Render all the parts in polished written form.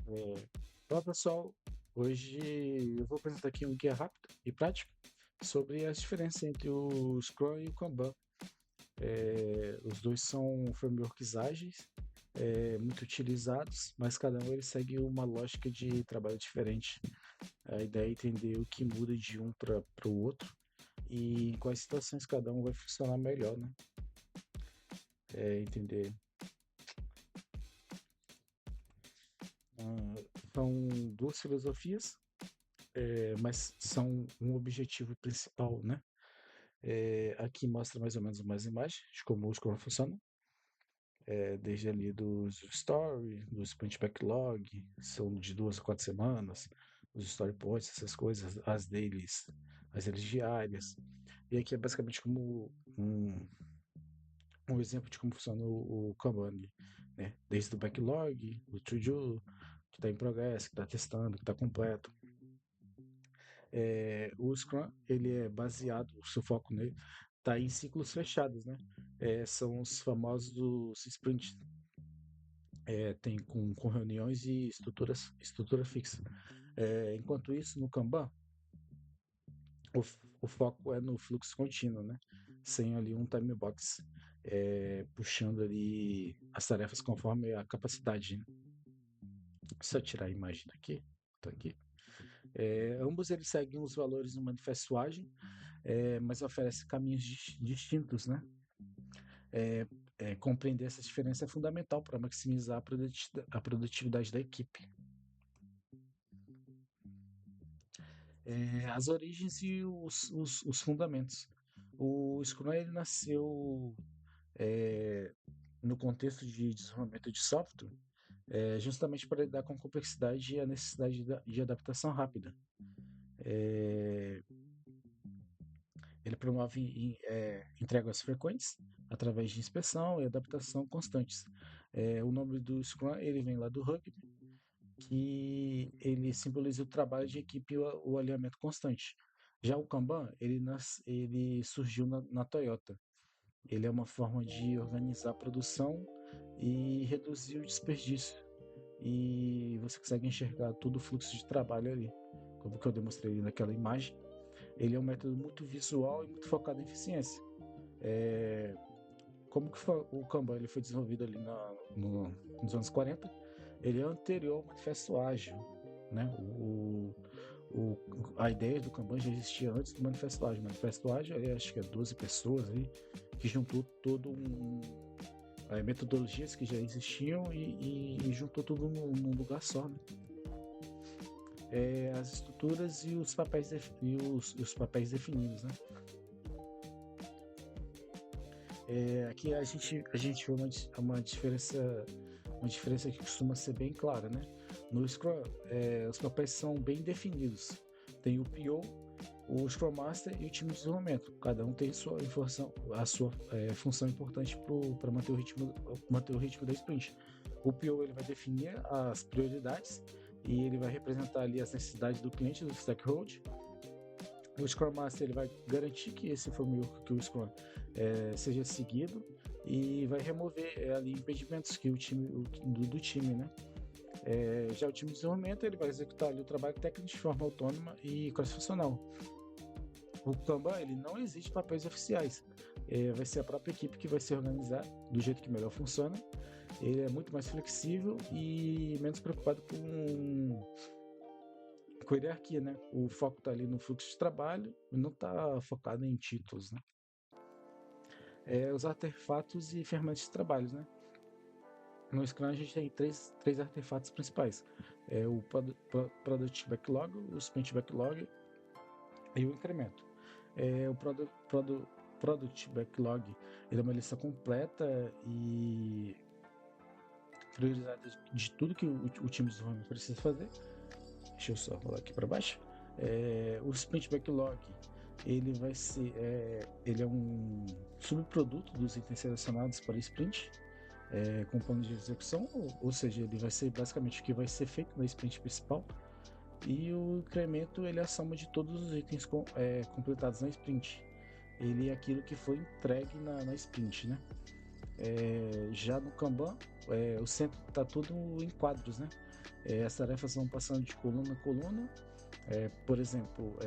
É, Olá pessoal, hoje eu vou apresentar aqui um guia rápido e prático sobre as diferenças entre o Scrum e o Kanban. Os dois são frameworks ágeis, muito utilizados, mas cada um ele segue uma lógica de trabalho diferente. A ideia é entender o que muda de um para o outro e em quais situações cada um vai funcionar melhor, né? Entender. São duas filosofias, mas são um objetivo principal, né? Aqui mostra mais ou menos umas imagens de como o Scrum funciona, desde ali dos story, do sprint backlog, são de 2 a 4 semanas, os story points, essas coisas, as dailies diárias. E aqui é basicamente como um exemplo de como funciona o Kanban, né? Desde o backlog, o to-do, que está em progresso, que está testando, que está completo. O Scrum, ele é baseado, o seu foco nele está em ciclos fechados, né? São os famosos sprints, tem com reuniões e estrutura fixa. Enquanto isso, no Kanban, o foco é no fluxo contínuo, né? Sem ali um time box, puxando ali as tarefas conforme a capacidade, né? Só tirar a imagem daqui, tá aqui. Ambos eles seguem os valores no manifesto ágil, mas oferecem caminhos distintos, né? É, Compreender essa diferença é fundamental para maximizar a produtividade da equipe. As origens e os fundamentos. O Scrum ele nasceu é, no contexto de desenvolvimento de software, justamente para lidar com a complexidade e a necessidade de adaptação rápida. É, Ele promove entregas frequentes através de inspeção e adaptação constantes. O nome do Scrum ele vem lá do rugby, que ele simboliza o trabalho de equipe e o alinhamento constante. Já o Kanban, ele surgiu na Toyota. Ele é uma forma de organizar a produção e reduzir o desperdício. E você consegue enxergar todo o fluxo de trabalho ali, como que eu demonstrei naquela imagem. Ele é um método muito visual e muito focado em eficiência. É, Como que o Kanban ele foi desenvolvido ali nos anos 40? Ele é anterior ao Manifesto Ágil, né? O, a ideia do Kanban já existia antes do Manifesto Ágil. O Manifesto Ágil, acho que é 12 pessoas aí, que juntou todo metodologias que já existiam e juntou tudo num lugar só, né? As estruturas e os papéis definidos, né? Aqui a gente vê uma diferença que costuma ser bem clara, né? No Scrum, os papéis são bem definidos. Tem o PO, o Scrum Master e o time de desenvolvimento. Cada um tem a sua função importante para manter o ritmo da sprint. O PO ele vai definir as prioridades e ele vai representar ali as necessidades do cliente, do stakeholder. O Scrum Master ele vai garantir que esse framework, que o Scrum seja seguido e vai remover ali impedimentos que do time, né? Já o time de desenvolvimento ele vai executar ali o trabalho técnico de forma autônoma e cross-funcional. O Kanban ele não existe papéis oficiais, vai ser a própria equipe que vai se organizar do jeito que melhor funciona. Ele é muito mais flexível e menos preocupado com hierarquia, né? O foco está ali no fluxo de trabalho e não está focado em títulos, né? Os artefatos e ferramentas de trabalho, né? No Scrum a gente tem três artefatos principais. O Product Backlog, o Sprint Backlog e o incremento. Product Backlog ele é uma lista completa e priorizada de tudo que o time de desenvolvimento precisa fazer. Deixa eu só rolar aqui para baixo. O Sprint Backlog ele é um subproduto dos itens selecionados para sprint, com plano de execução, ou seja, ele vai ser basicamente o que vai ser feito na sprint principal. E o incremento ele é a soma de todos os itens completados na sprint. Ele é aquilo que foi entregue na sprint, né? Já no Kanban, o centro está tudo em quadros, né? As tarefas vão passando de coluna a coluna. Por exemplo,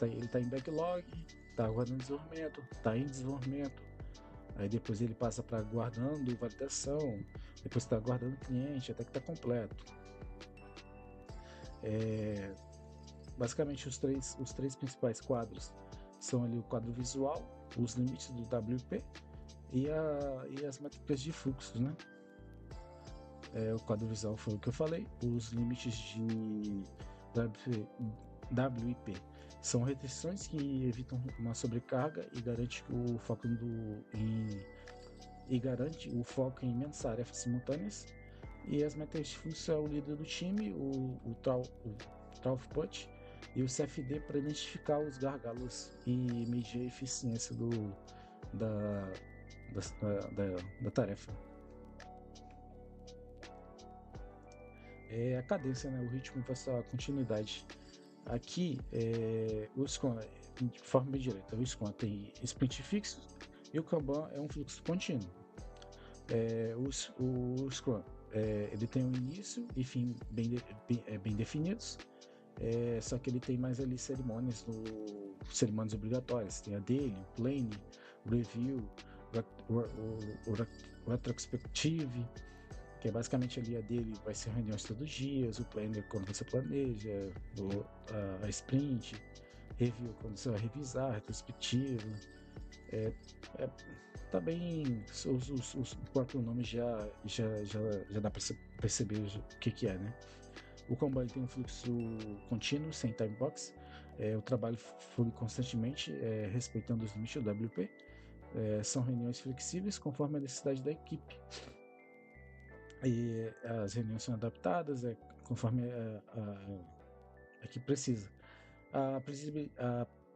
ele está em backlog, está aguardando desenvolvimento, está em desenvolvimento. Aí depois ele passa para aguardando validação, depois está aguardando cliente, até que está completo. Basicamente os três principais quadros são ali o quadro visual, os limites do WP e as métricas de fluxo, né? O quadro visual foi o que eu falei, os limites de WIP são restrições que evitam uma sobrecarga e garante o foco em menos tarefas simultâneas. E as métricas de fluxo é o líder do time, o throughput e o CFD para identificar os gargalos e medir a eficiência da tarefa. A cadência, né? O ritmo versus a continuidade. Aqui, o Scrum, de forma bem direta, o Scrum tem sprint fixo e o Kanban é um fluxo contínuo. O Scrum ele tem um início e fim bem definidos, só que ele tem mais ali cerimônias obrigatórias. Tem a daily, o planning, o review, o retrospective, que é basicamente ali a dele vai ser reuniões todos os dias, o planner quando você planeja, a sprint, review quando você vai revisar, retrospectiva. Tá bem, o próprio nome já dá para perceber o que é, né? O Kanban tem um fluxo contínuo, sem time box. O trabalho flui constantemente, respeitando os limites do WP. São reuniões flexíveis conforme a necessidade da equipe. E as reuniões são adaptadas conforme a que precisa. A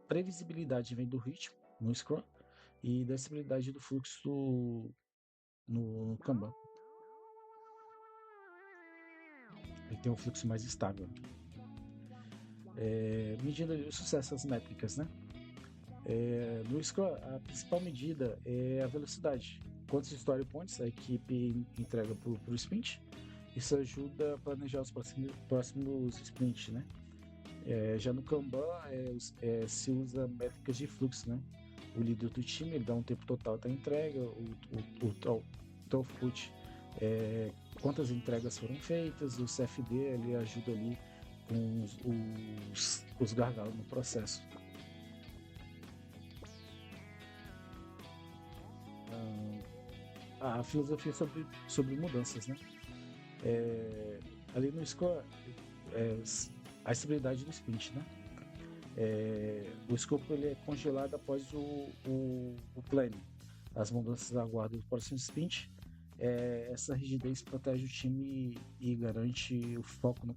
previsibilidade vem do ritmo no Scrum e da estabilidade do fluxo no Kanban. Ele tem um fluxo mais estável. Medindo o sucesso das métricas, né? No Scrum, a principal medida é a velocidade. Quantos story points a equipe entrega para o sprint? Isso ajuda a planejar os próximos sprints, né? Já no Kanban, se usa métricas de fluxo, né? O líder do time ele dá um tempo total da entrega, o throughput, quantas entregas foram feitas, o CFD ele ajuda ali com os gargalos no processo. A filosofia sobre mudanças, né? Ali no Scrum, a estabilidade do sprint, né? O escopo ele é congelado após o planning. As mudanças aguardam o próximo sprint. Essa rigidez protege o time e garante o foco no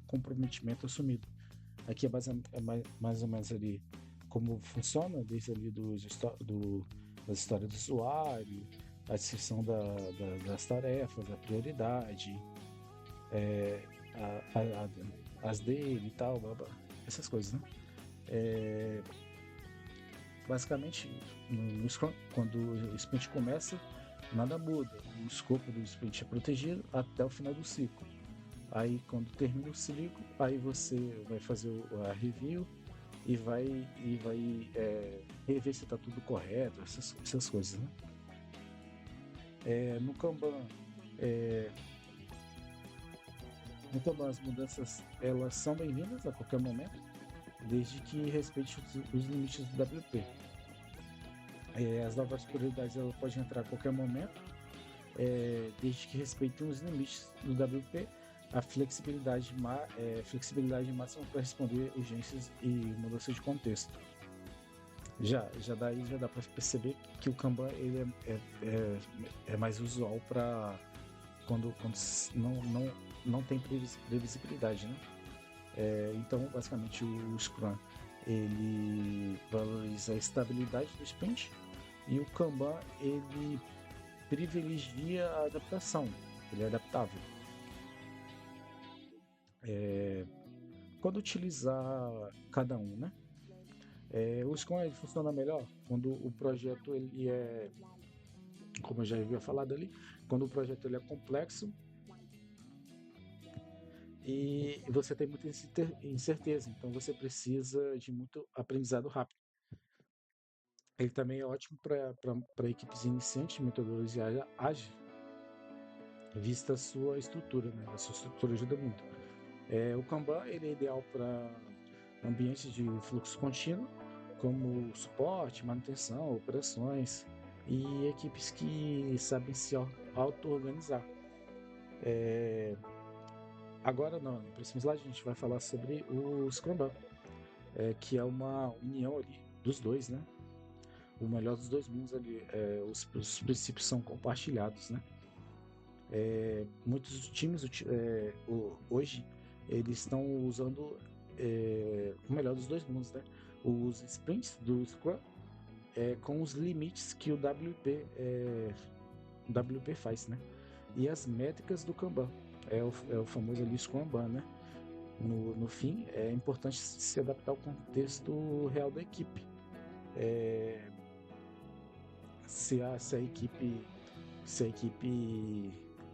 comprometimento assumido. Aqui é mais ou menos ali como funciona, desde ali das histórias do usuário, a descrição das tarefas, a prioridade, as dele e tal, essas coisas, né? Basicamente, no Scrum, quando o sprint começa, nada muda. O escopo do sprint é protegido até o final do ciclo. Aí, quando termina o ciclo, aí você vai fazer a review e vai rever se está tudo correto, essas coisas, né? No Kanban, as mudanças elas são bem-vindas a qualquer momento, desde que respeite os limites do WP. As novas prioridades elas podem entrar a qualquer momento, desde que respeitem os limites do WP. A flexibilidade máxima para responder urgências e mudança de contexto. Já dá para perceber que o Kanban ele é mais usual para quando não tem previsibilidade, né? Então, basicamente, o Scrum ele valoriza a estabilidade do sprint e o Kanban ele privilegia a adaptação, ele é adaptável. Quando utilizar cada um, né? O Scrum ele funciona melhor quando o projeto ele é, como eu já havia falado ali, quando o projeto ele é complexo e você tem muita incerteza, então você precisa de muito aprendizado rápido. Ele também é ótimo para equipes iniciantes de metodologia ágil, vista a sua estrutura, né? A sua estrutura ajuda muito. O Kanban ele é ideal para ambientes de fluxo contínuo, como suporte, manutenção, operações e equipes que sabem se auto-organizar. Agora, no próximo slide, a gente vai falar sobre o Scrum, que é uma união ali dos dois, né? O melhor dos dois mundos ali, os princípios são compartilhados, né? Muitos times hoje eles estão usando o melhor dos dois mundos, né? Os sprints do Scrum com os limites que o WP faz, né? E as métricas do Kanban, é o famoso ali Scrumban, né? No fim, é importante se adaptar ao contexto real da equipe. Se a equipe,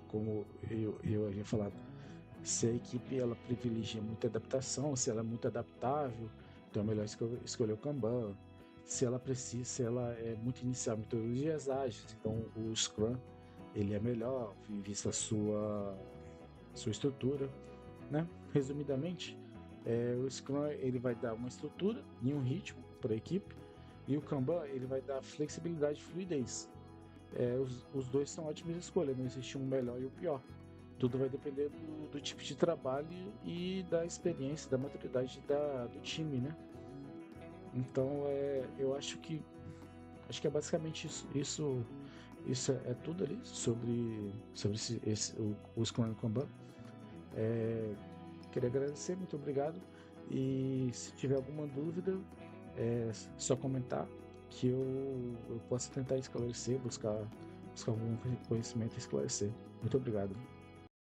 como eu havia falado, se a equipe ela privilegia muita adaptação, se ela é muito adaptável, então é melhor escolher o Kanban. Se ela é muito inicial, metodologias ágeis, então o Scrum ele é melhor, vista a sua estrutura, né? Resumidamente, o Scrum ele vai dar uma estrutura e um ritmo para a equipe, e o Kanban ele vai dar flexibilidade e fluidez. Os dois são ótimas escolhas, não existe um melhor e o pior. Tudo vai depender do tipo de trabalho e da experiência, da maturidade do time, né? Então, eu acho que é basicamente isso é tudo ali sobre o Scrum e o Kanban. Queria agradecer, muito obrigado. E se tiver alguma dúvida, só comentar que eu posso tentar esclarecer, buscar algum conhecimento e esclarecer. Muito obrigado.